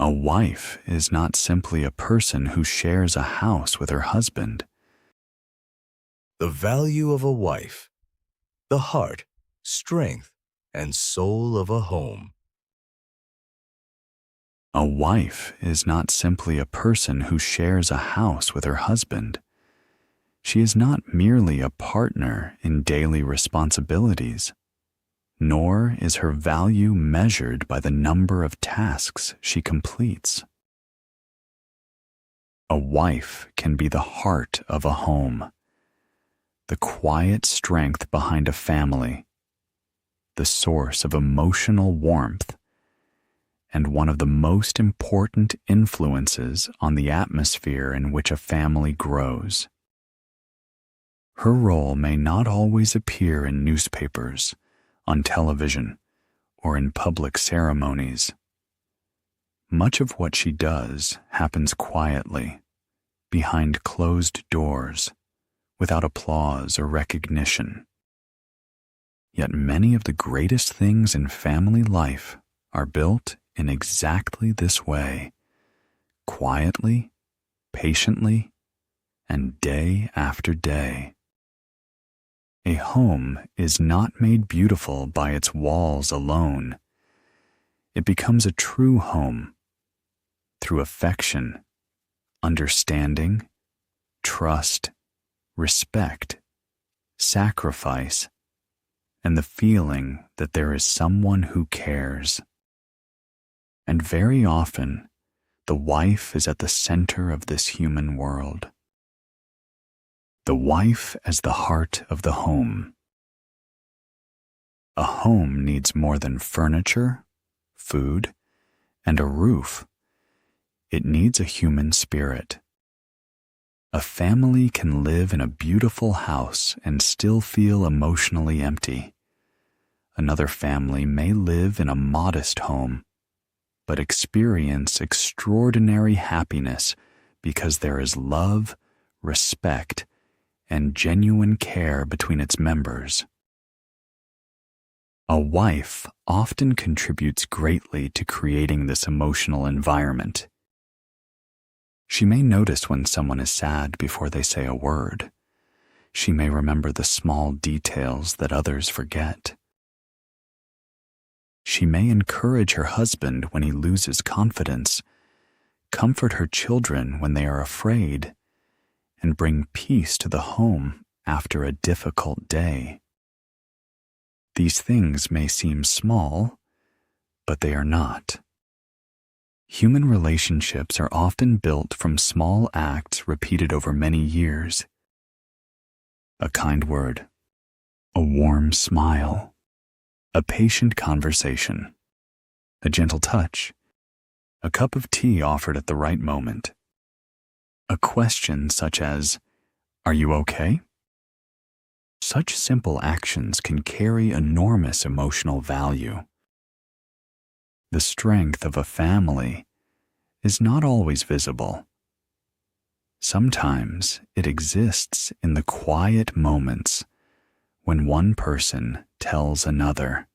A wife is not simply a person who shares a house with her husband. The value of a wife, the heart, strength, and soul of a home. A wife is not simply a person who shares a house with her husband. She is not merely a partner in daily responsibilities, nor is her value measured by the number of tasks she completes. A wife can be the heart of a home, the quiet strength behind a family, the source of emotional warmth, and one of the most important influences on the atmosphere in which a family grows. Her role may not always appear in newspapers, on television, or in public ceremonies. Much of what she does happens quietly, behind closed doors, without applause or recognition. Yet many of the greatest things in family life are built in exactly this way, quietly, patiently, and day after day. A home is not made beautiful by its walls alone. It becomes a true home through affection, understanding, trust, respect, sacrifice, and the feeling that there is someone who cares. And very often, the wife is at the center of this human world. The wife as the heart of the home. A home needs more than furniture, food, and a roof. It needs a human spirit. A family can live in a beautiful house and still feel emotionally empty. Another family may live in a modest home, but experience extraordinary happiness because there is love, respect, and genuine care between its members. A wife often contributes greatly to creating this emotional environment. She may notice when someone is sad before they say a word. She may remember the small details that others forget. She may encourage her husband when he loses confidence, comfort her children when they are afraid, and bring peace to the home after a difficult day. These things may seem small, but they are not. Human relationships are often built from small acts repeated over many years. A kind word, a warm smile, a patient conversation, a gentle touch, a cup of tea offered at the right moment, a question such as, "Are you okay?" Such simple actions can carry enormous emotional value. The strength of a family is not always visible. Sometimes it exists in the quiet moments when one person tells another,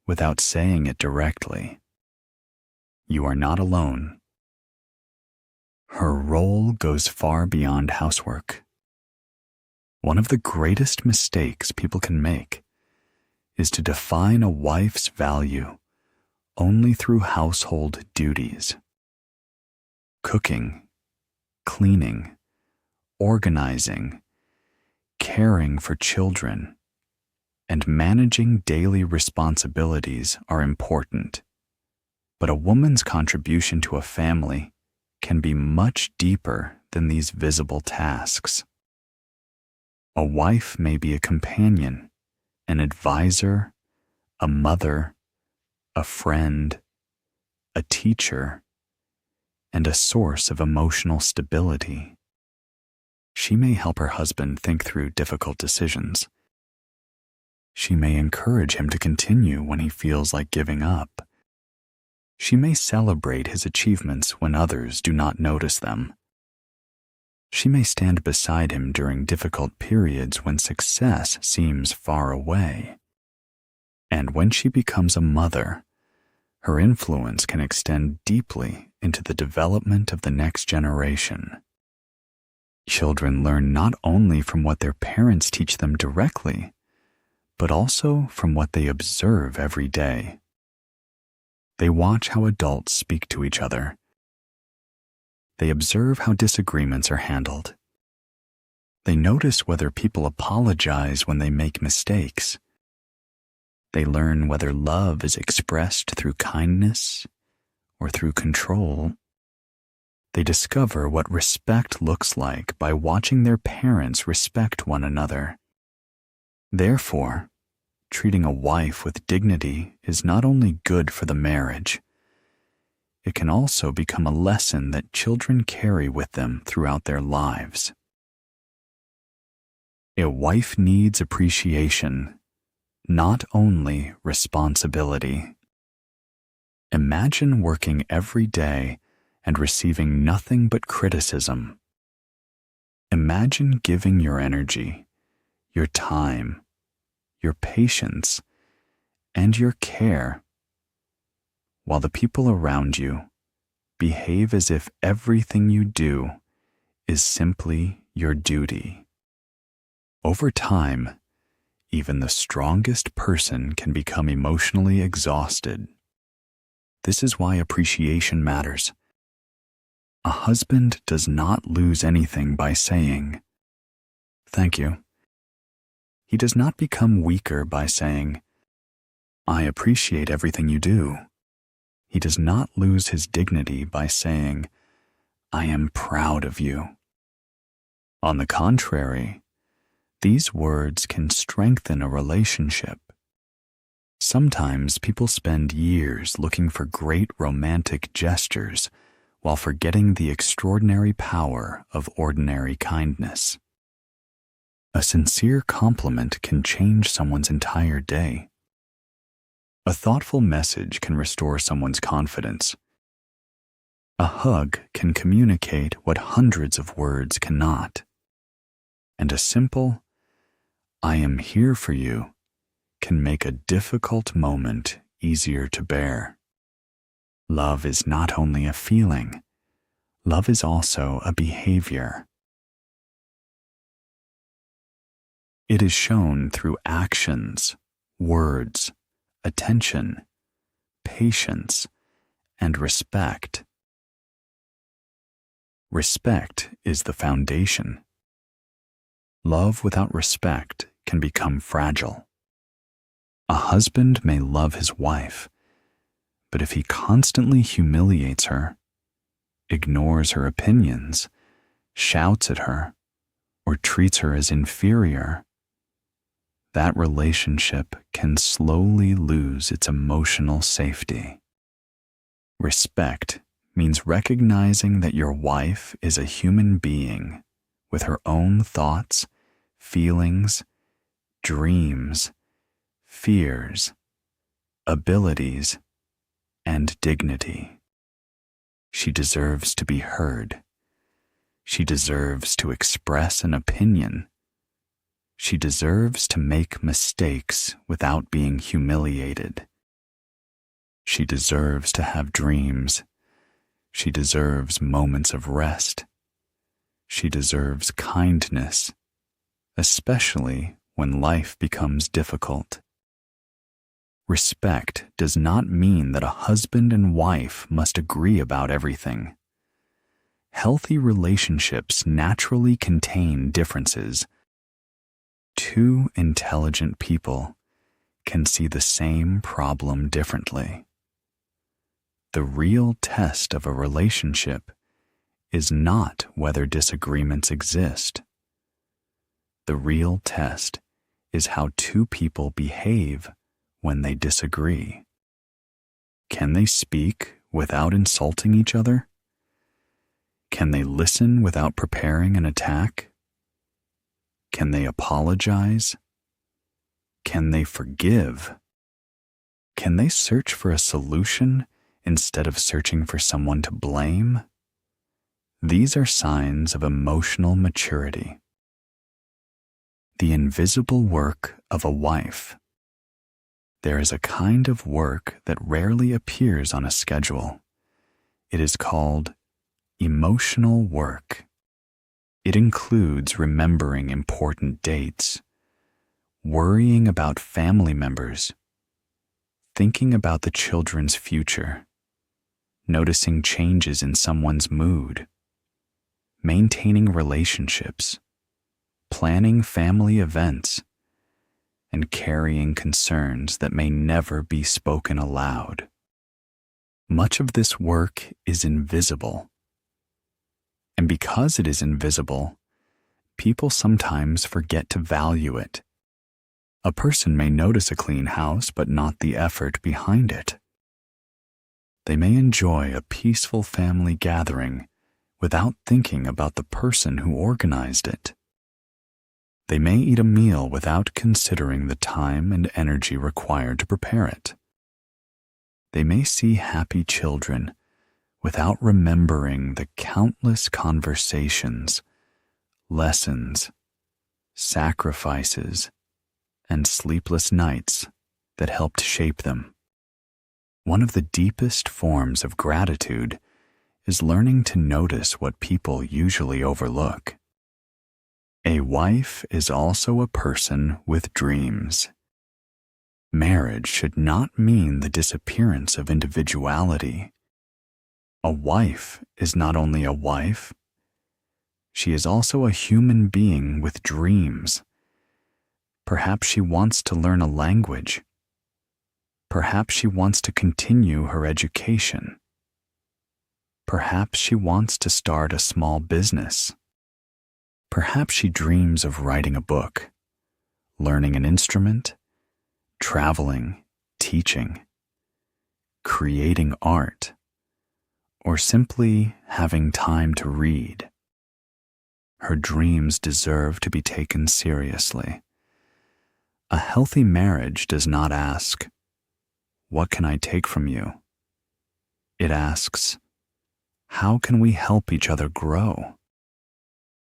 without saying it directly, "You are not alone." Her role goes far beyond housework. One of the greatest mistakes people can make is to define a wife's value only through household duties. Cooking, cleaning, organizing, caring for children, and managing daily responsibilities are important. But a woman's contribution to a family can be much deeper than these visible tasks. A wife may be a companion, an advisor, a mother, a friend, a teacher, and a source of emotional stability. She may help her husband think through difficult decisions. She may encourage him to continue when he feels like giving up. She may celebrate his achievements when others do not notice them. She may stand beside him during difficult periods when success seems far away. And when she becomes a mother, Her influence can extend deeply into the development of the next generation. Children learn not only from what their parents teach them directly, but also from what they observe every day. They watch how adults speak to each other. They observe how disagreements are handled. They notice whether people apologize when they make mistakes. They learn whether love is expressed through kindness or through control. They discover what respect looks like by watching their parents respect one another. Therefore, treating a wife with dignity is not only good for the marriage, it can also become a lesson that children carry with them throughout their lives. A wife needs appreciation, not only responsibility. Imagine working every day and receiving nothing but criticism. Imagine giving your energy, your time, your patience, and your care, while the people around you behave as if everything you do is simply your duty. Over time, even the strongest person can become emotionally exhausted. This is why appreciation matters. A husband does not lose anything by saying, "Thank you." He does not become weaker by saying, "I appreciate everything you do." He does not lose his dignity by saying, "I am proud of you." On the contrary, these words can strengthen a relationship. Sometimes people spend years looking for great romantic gestures while forgetting the extraordinary power of ordinary kindness. A sincere compliment can change someone's entire day. A thoughtful message can restore someone's confidence. A hug can communicate what hundreds of words cannot. And a simple, "I am here for you," can make a difficult moment easier to bear. Love is not only a feeling, love is also a behavior. It is shown through actions, words, attention, patience, and respect. Respect is the foundation. Love without respect can become fragile. A husband may love his wife, but if he constantly humiliates her, ignores her opinions, shouts at her, or treats her as inferior, that relationship can slowly lose its emotional safety. Respect means recognizing that your wife is a human being with her own thoughts, feelings, dreams, fears, abilities, and dignity. She deserves to be heard. She deserves to express an opinion. She deserves to make mistakes without being humiliated. She deserves to have dreams. She deserves moments of rest. She deserves kindness, especially when life becomes difficult. Respect does not mean that a husband and wife must agree about everything. Healthy relationships naturally contain differences. Two intelligent people can see the same problem differently. The real test of a relationship is not whether disagreements exist. The real test is how two people behave when they disagree. Can they speak without insulting each other? Can they listen without preparing an attack? Can they apologize? Can they forgive? Can they search for a solution instead of searching for someone to blame? These are signs of emotional maturity. The invisible work of a wife. There is a kind of work that rarely appears on a schedule. It is called emotional work. It includes remembering important dates, worrying about family members, thinking about the children's future, noticing changes in someone's mood, maintaining relationships, planning family events, and carrying concerns that may never be spoken aloud. Much of this work is invisible. And because it is invisible, people sometimes forget to value it. A person may notice a clean house, but not the effort behind it. They may enjoy a peaceful family gathering without thinking about the person who organized it. They may eat a meal without considering the time and energy required to prepare it. They may see happy children without remembering the countless conversations, lessons, sacrifices, and sleepless nights that helped shape them. One of the deepest forms of gratitude is learning to notice what people usually overlook. A wife is also a person with dreams. Marriage should not mean the disappearance of individuality. A wife is not only a wife, she is also a human being with dreams. Perhaps she wants to learn a language. Perhaps she wants to continue her education. Perhaps she wants to start a small business. Perhaps she dreams of writing a book, learning an instrument, traveling, teaching, creating art, or simply having time to read. Her dreams deserve to be taken seriously. A healthy marriage does not ask, "What can I take from you?" It asks, "How can we help each other grow?"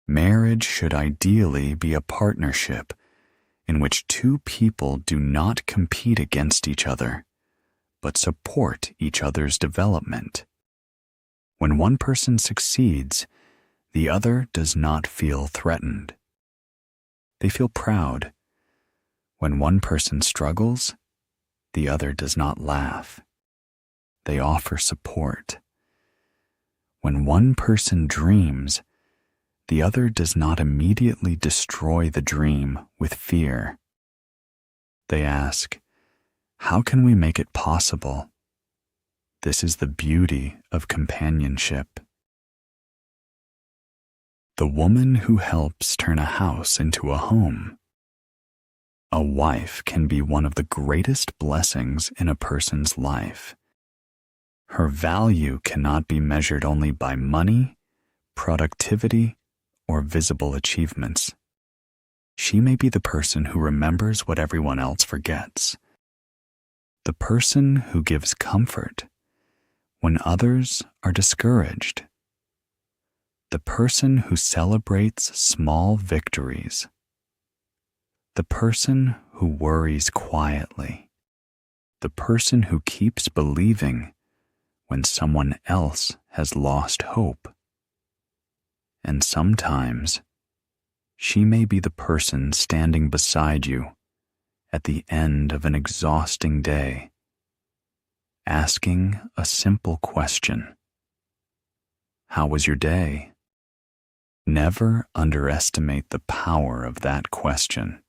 Marriage should ideally be a partnership in which two people do not compete against each other, but support each other's development. When one person succeeds, the other does not feel threatened. They feel proud. When one person struggles, the other does not laugh. They offer support. When one person dreams, the other does not immediately destroy the dream with fear. They ask, "How can we make it possible?" This is the beauty of companionship. The woman who helps turn a house into a home. A wife can be one of the greatest blessings in a person's life. Her value cannot be measured only by money, productivity, or visible achievements. She may be the person who remembers what everyone else forgets. The person who gives comfort when others are discouraged. The person who celebrates small victories. The person who worries quietly. The person who keeps believing when someone else has lost hope. And sometimes, she may be the person standing beside you at the end of an exhausting day, asking a simple question. How was your day? Never underestimate the power of that question.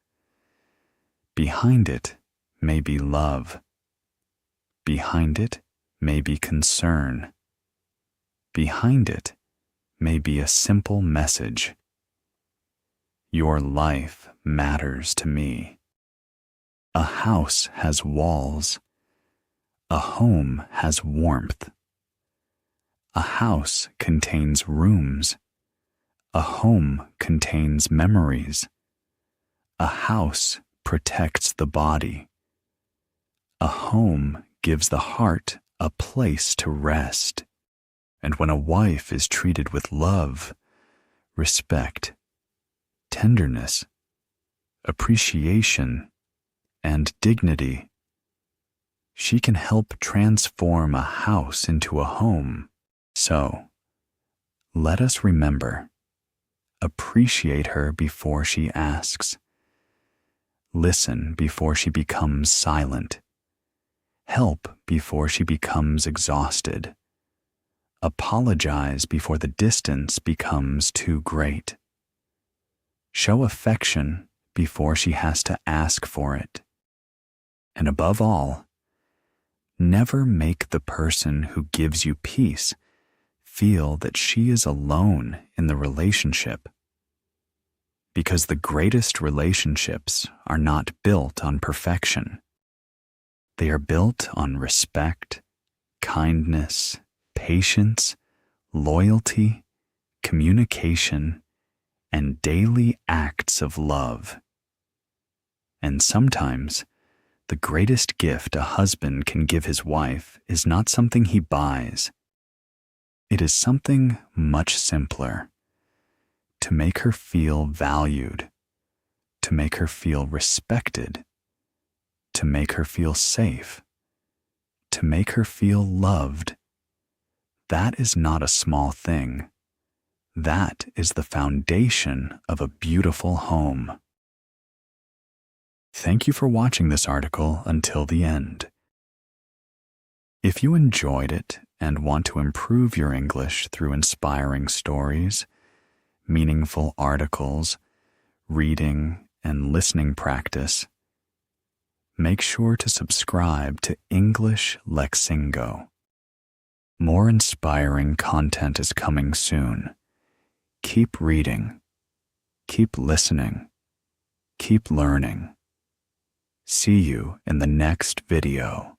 Behind it may be love. Behind it may be concern. Behind it may be a simple message. Your life matters to me. A house has walls. A home has warmth. A house contains rooms. A home contains memories. A house protects the body. A home gives the heart a place to rest. And when a wife is treated with love, respect, tenderness, appreciation, and dignity, She can help transform a house into a home. So, let us remember, appreciate her before she asks. Listen before she becomes silent. Help before she becomes exhausted. Apologize before the distance becomes too great. Show affection before she has to ask for it. And above all, never make the person who gives you peace feel that she is alone in the relationship. Because the greatest relationships are not built on perfection. They are built on respect, kindness, patience, loyalty, communication, and daily acts of love. And sometimes, the greatest gift a husband can give his wife is not something he buys. It is something much simpler. To make her feel valued, to make her feel respected, to make her feel safe, to make her feel loved. That is not a small thing. That is the foundation of a beautiful home. Thank you for watching this article until the end. If you enjoyed it and want to improve your English through inspiring stories, meaningful articles, reading, and listening practice, make sure to subscribe to English Lexingo. More inspiring content is coming soon. Keep reading, keep listening, keep learning. See you in the next video.